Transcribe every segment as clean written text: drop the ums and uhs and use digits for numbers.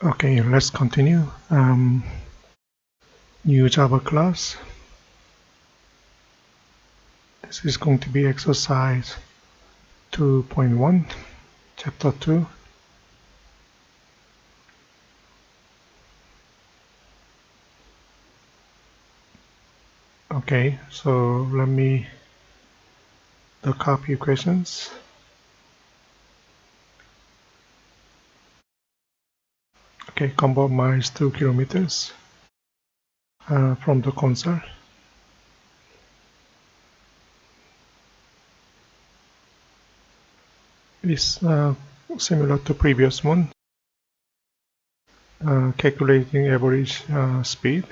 Okay, let's continue. New Java class. This is going to be exercise 2.1, chapter 2. Okay, so let me copy questions. Okay, convert miles to kilometers from the console. It's similar to previous one. Calculating average speed.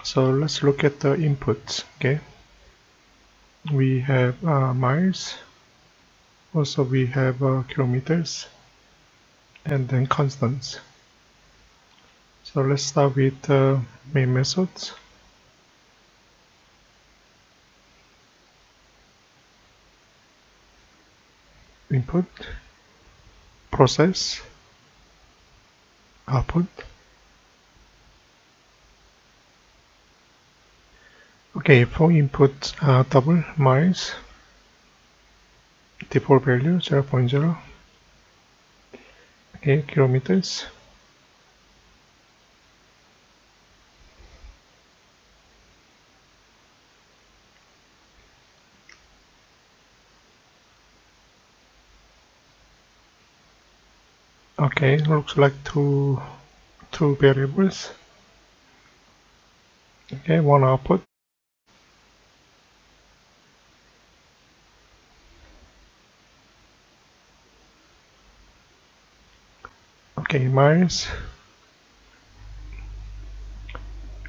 So let's look at the inputs. Okay, we have miles. Also, we have kilometers, and then constants. So let's start with the main methods. Input, process, output. Okay, for input double miles, default value 0.0. Okay, kilometers. Okay, looks like two variables. Okay, one output. Okay, miles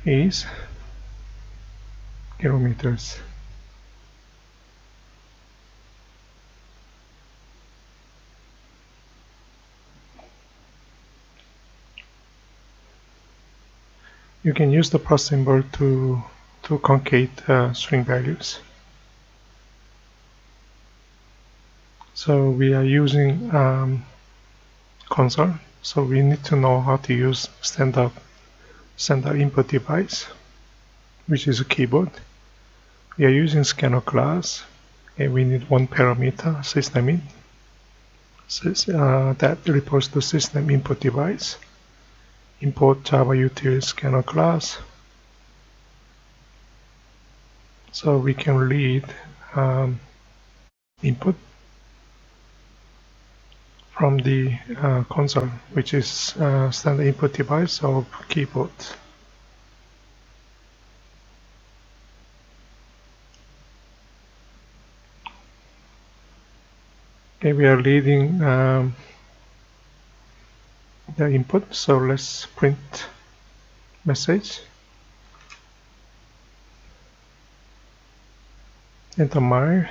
is kilometers. You can use the plus symbol to concatenate string values. So we are using console, so we need to know how to use standard input device, which is a keyboard. We are using scanner class, and we need one parameter, system in, that refers to system input device. Import Java util scanner class, so we can read input from the console, which is standard input device of keyboard. Okay, we are reading the input, so let's print message. Enter mile,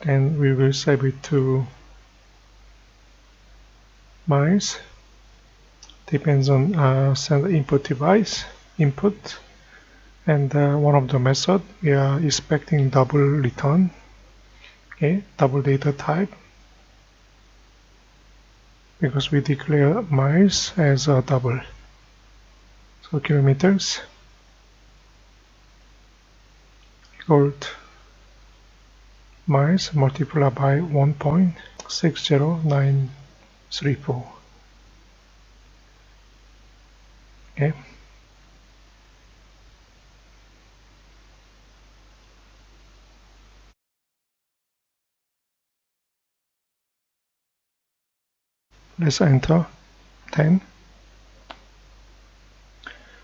and we will save it to miles. Depends on standard input device input, and one of the method we are expecting double return. Okay, double data type, because we declare miles as a double. So kilometers equal to miles multiplied by 1.60934. Okay. Let's enter 10.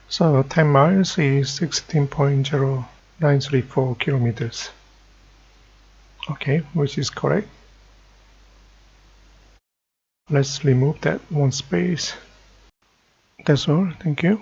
So 10 miles is 16.0934 kilometers. Okay, which is correct. Let's remove that one space. That's all. Thank you.